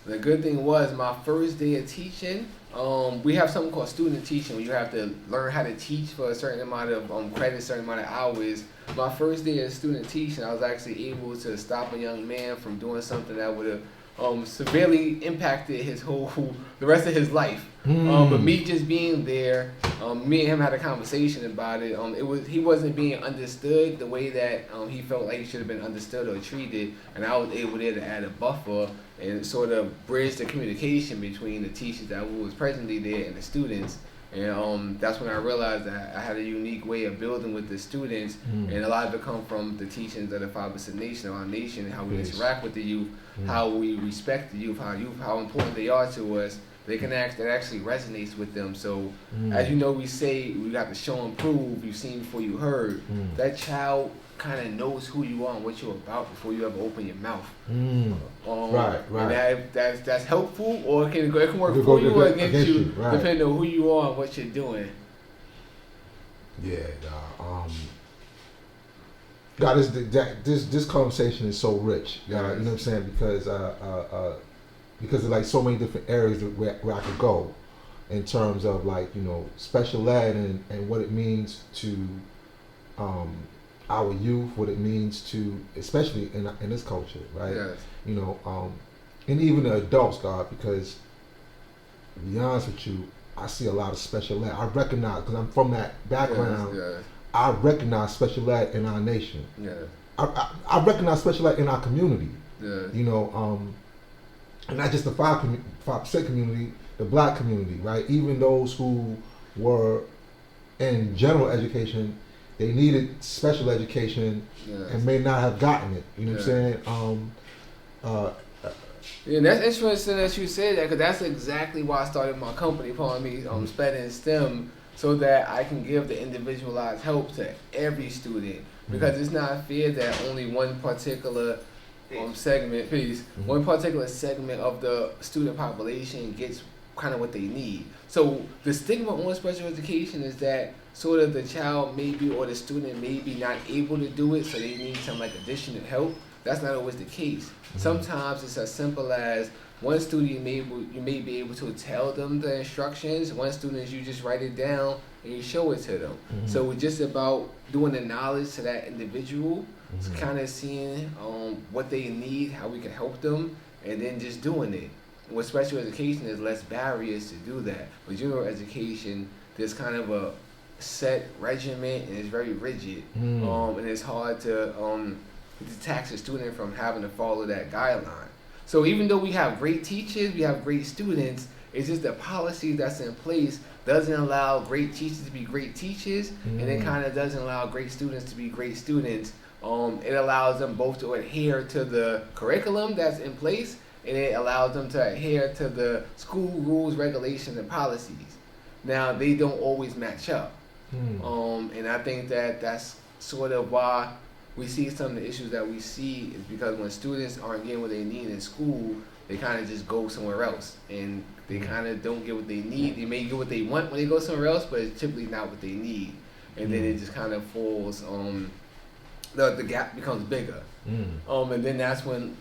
The good thing was my first day of teaching. We have something called student teaching where you have to learn how to teach for a certain amount of credit, certain amount of hours. My first day of student teaching, I was actually able to stop a young man from doing something that would have severely impacted his the rest of his life. But me just being there, me and him had a conversation about it. He wasn't being understood the way that he felt like he should have been understood or treated, and I was able there to add a buffer and sort of bridge the communication between the teachers that was presently there and the students. And that's when I realized that I had a unique way of building with the students, and a lot of it come from the teachings of the 5% nation, of our nation, how we interact with the youth, how we respect the youth, how important they are to us. They can that actually resonates with them. So, as you know, we say we got to show and prove. You've seen before you heard. That child kind of knows who you are and what you're about before you ever open your mouth. Right. And that's helpful, or it can work for you or against you, right, depending on who you are and what you're doing. Yeah. God, this conversation is so rich. You know what I'm saying? Because there's like so many different areas where I could go in terms of like, special ed and what it means to our youth, what it means to, especially in this culture, right? Yes. And even the adults, God, because to be honest with you, I see a lot of special ed. I recognize, because I'm from that background, yes. I recognize special ed in our nation. Yes. I recognize special ed in our community. Yes. And not just the 5% community, the black community, right? Even those who were in general education, they needed special education and may not have gotten it. You know what I'm saying? Yeah, that's interesting that you say that, because that's exactly why I started my company, Upon Me, SPED and STEM, so that I can give the individualized help to every student. Because it's not fair that only one particular segment, one particular segment of the student population gets kind of what they need. So the stigma on special education is that sort of the child maybe or the student may be not able to do it, so they need some like additional help. That's not always the case. Sometimes it's as simple as one student you may be able to tell them the instructions. One student you just write it down and you show it to them. So it's just about doing the knowledge to that individual, kind of seeing what they need, how we can help them, and then just doing it. With special education, there's less barriers to do that. With general education, there's kind of a set regimen and it's very rigid, and it's hard to detach a student from having to follow that guideline. So even though we have great teachers, we have great students, it's just the policy that's in place doesn't allow great teachers to be great teachers, and it kind of doesn't allow great students to be great students. It allows them both to adhere to the curriculum that's in place, and it allows them to adhere to the school rules, regulations, and policies. Now, they don't always match up. And I think that that's sort of why we see some of the issues that we see, is because when students aren't getting what they need in school, they kind of just go somewhere else, and they kind of don't get what they need. They may get what they want when they go somewhere else, but it's typically not what they need. And then it just kind of falls, the gap becomes bigger. And then that's when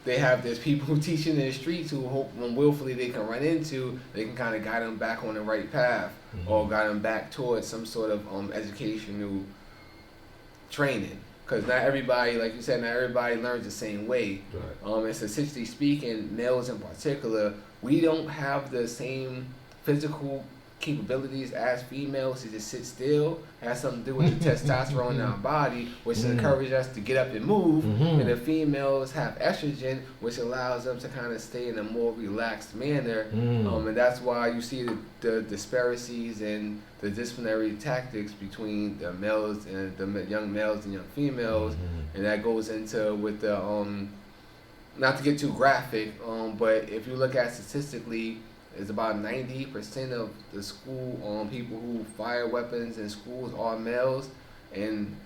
they have this people teaching in the streets who hope when willfully they can run into, they can kind of guide them back on the right path, or guide them back towards some sort of educational training. Because not everybody, like you said, not everybody learns the same way. Right. And statistically speaking, males in particular, we don't have the same physical capabilities as females to just sit still. It has something to do with the testosterone in our body, which encourages us to get up and move. And the females have estrogen, which allows them to kind of stay in a more relaxed manner. And that's why you see the disparities and the disciplinary tactics between the males and the young males and young females. And that goes into with the not to get too graphic, but if you look at statistically, it's about 90% of the school people who fire weapons in schools are males, and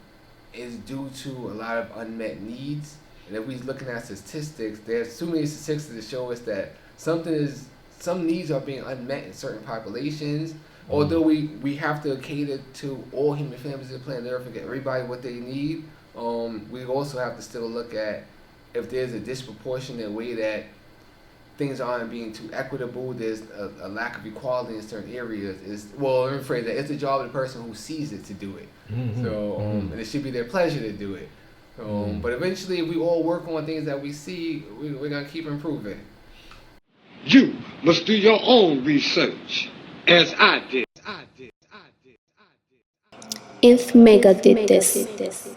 it's due to a lot of unmet needs. And if we're looking at statistics, there's too many statistics to show us that some needs are being unmet in certain populations. Although we have to cater to all human families on the planet Earth and get everybody what they need, we also have to still look at if there's a disproportionate way that things aren't being too equitable. There's a lack of equality in certain areas. Let me phrase that. It's the job of the person who sees it to do it. So, and it should be their pleasure to do it. But eventually, if we all work on things that we see, we're gonna keep improving. You must do your own research, as I did. INFMEGA did this.